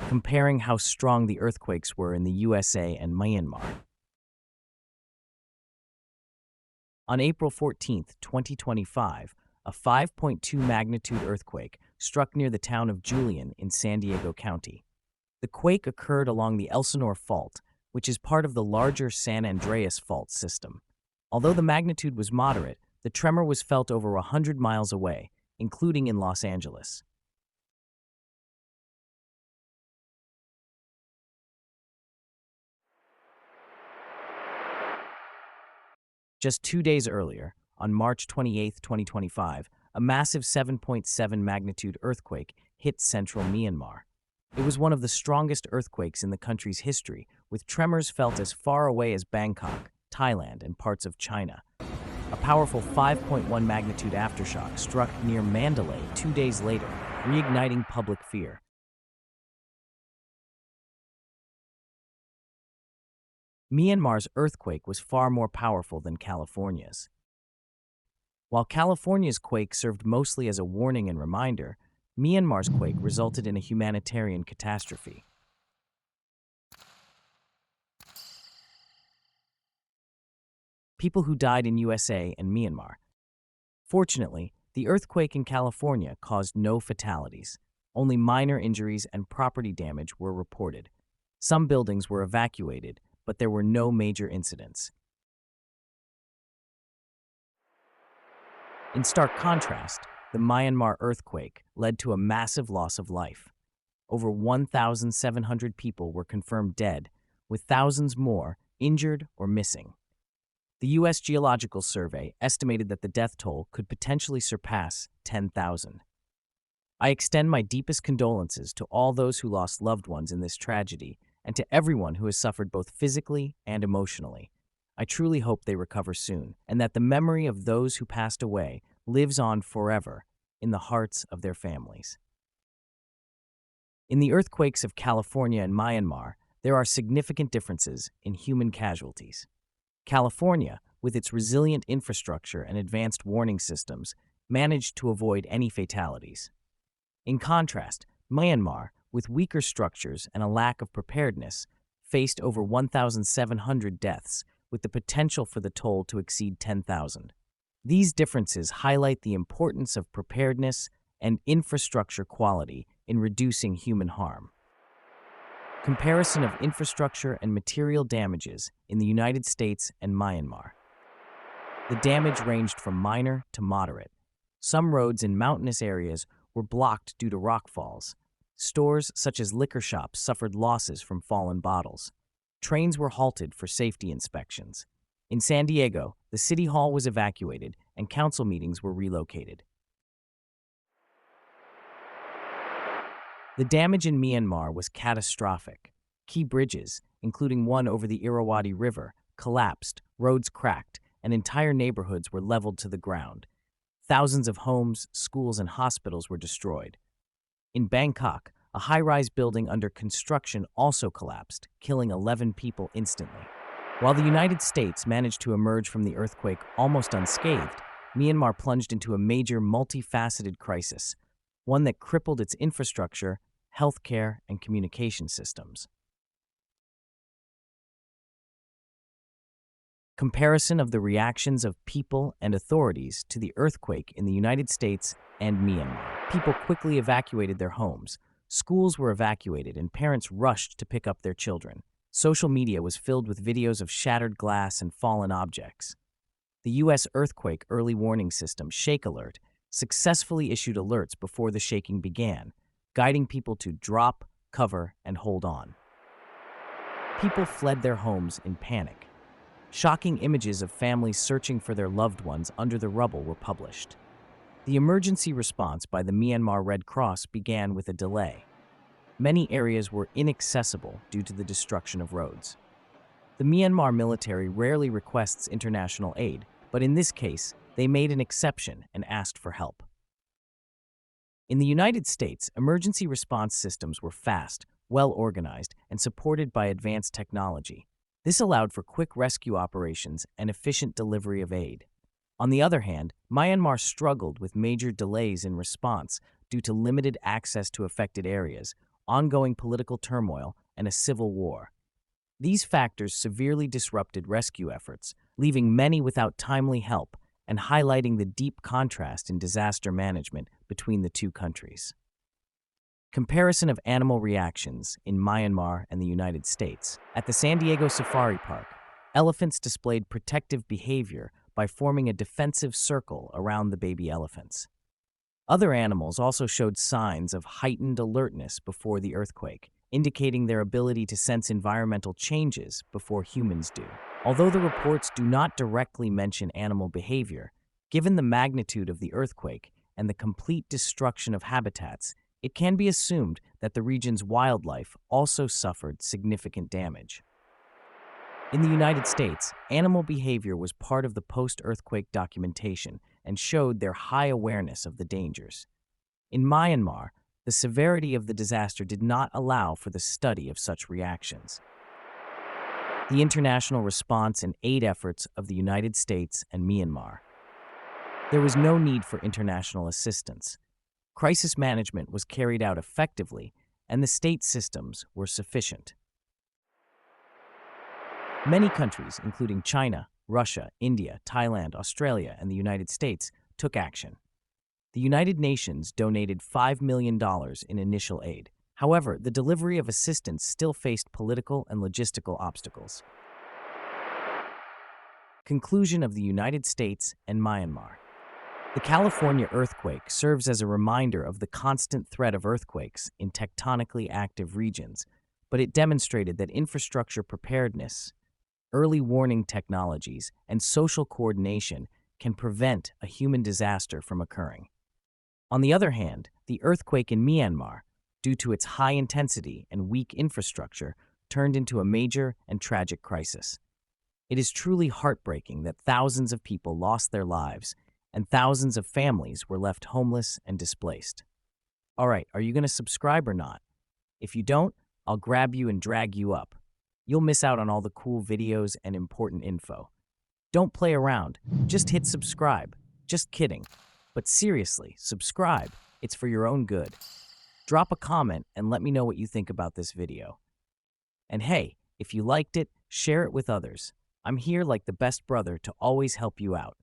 comparing how strong the earthquakes were in the USA and Myanmar. On April 14, 2025, a 5.2 magnitude earthquake struck near the town of Julian in San Diego County. The quake occurred along the Elsinore Fault, which is part of the larger San Andreas Fault system. Although the magnitude was moderate, the tremor was felt over 100 miles away, including in Los Angeles. Just 2 days earlier, on March 28, 2025, a massive 7.7 magnitude earthquake hit central Myanmar. It was one of the strongest earthquakes in the country's history, with tremors felt as far away as Bangkok, Thailand, and parts of China. A powerful 5.1 magnitude aftershock struck near Mandalay 2 days later, reigniting public fear. Myanmar's earthquake was far more powerful than California's. While California's quake served mostly as a warning and reminder, Myanmar's quake resulted in a humanitarian catastrophe. People who died in USA and Myanmar. Fortunately, the earthquake in California caused no fatalities. Only minor injuries and property damage were reported. Some buildings were evacuated, but there were no major incidents. In stark contrast, the Myanmar earthquake led to a massive loss of life. Over 1,700 people were confirmed dead, with thousands more injured or missing. The U.S. Geological Survey estimated that the death toll could potentially surpass 10,000. I extend my deepest condolences to all those who lost loved ones in this tragedy and to everyone who has suffered both physically and emotionally. I truly hope they recover soon, and that the memory of those who passed away lives on forever in the hearts of their families. In the earthquakes of California and Myanmar, there are significant differences in human casualties. California, with its resilient infrastructure and advanced warning systems, managed to avoid any fatalities. In contrast, Myanmar, with weaker structures and a lack of preparedness, faced over 1,700 deaths, with the potential for the toll to exceed 10,000. These differences highlight the importance of preparedness and infrastructure quality in reducing human harm. Comparison of infrastructure and material damages in the United States and Myanmar. The damage ranged from minor to moderate. Some roads in mountainous areas were blocked due to rockfalls. Stores such as liquor shops suffered losses from fallen bottles. Trains were halted for safety inspections. In San Diego, the city hall was evacuated and council meetings were relocated. The damage in Myanmar was catastrophic. Key bridges, including one over the Irrawaddy River, collapsed, roads cracked, and entire neighborhoods were leveled to the ground. Thousands of homes, schools, and hospitals were destroyed. In Bangkok, a high-rise building under construction also collapsed, killing 11 people instantly. While the United States managed to emerge from the earthquake almost unscathed, Myanmar plunged into a major multifaceted crisis, one that crippled its infrastructure, healthcare, and communication systems. Comparison of the reactions of people and authorities to the earthquake in the United States and Myanmar. People quickly evacuated their homes. Schools were evacuated and parents rushed to pick up their children. Social media was filled with videos of shattered glass and fallen objects. The U.S. Earthquake Early Warning System, Shake Alert, successfully issued alerts before the shaking began, guiding people to drop, cover, and hold on. People fled their homes in panic. Shocking images of families searching for their loved ones under the rubble were published. The emergency response by the Myanmar Red Cross began with a delay. Many areas were inaccessible due to the destruction of roads. The Myanmar military rarely requests international aid, but in this case, they made an exception and asked for help. In the United States, emergency response systems were fast, well-organized, and supported by advanced technology. This allowed for quick rescue operations and efficient delivery of aid. On the other hand, Myanmar struggled with major delays in response due to limited access to affected areas, ongoing political turmoil, and a civil war. These factors severely disrupted rescue efforts, leaving many without timely help and highlighting the deep contrast in disaster management between the two countries. Comparison of animal reactions in Myanmar and the United States. At the San Diego Safari Park, elephants displayed protective behavior by forming a defensive circle around the baby elephants. Other animals also showed signs of heightened alertness before the earthquake, indicating their ability to sense environmental changes before humans do. Although the reports do not directly mention animal behavior, given the magnitude of the earthquake and the complete destruction of habitats, it can be assumed that the region's wildlife also suffered significant damage. In the United States, animal behavior was part of the post-earthquake documentation and showed their high awareness of the dangers. In Myanmar, the severity of the disaster did not allow for the study of such reactions. The international response and aid efforts of the United States and Myanmar. There was no need for international assistance. Crisis management was carried out effectively, and the state systems were sufficient. Many countries, including China, Russia, India, Thailand, Australia, and the United States, took action. The United Nations donated $5 million in initial aid. However, the delivery of assistance still faced political and logistical obstacles. Conclusion of the United States and Myanmar. The California earthquake serves as a reminder of the constant threat of earthquakes in tectonically active regions, but it demonstrated that infrastructure preparedness, early warning technologies, and social coordination can prevent a human disaster from occurring. On the other hand, the earthquake in Myanmar, due to its high intensity and weak infrastructure, turned into a major and tragic crisis. It is truly heartbreaking that thousands of people lost their lives and thousands of families were left homeless and displaced. All right, are you going to subscribe or not? If you don't, I'll grab you and drag you up. You'll miss out on all the cool videos and important info. Don't play around, just hit subscribe. Just kidding. But seriously, subscribe. It's for your own good. Drop a comment and let me know what you think about this video. And hey, if you liked it, share it with others. I'm here like the best brother to always help you out.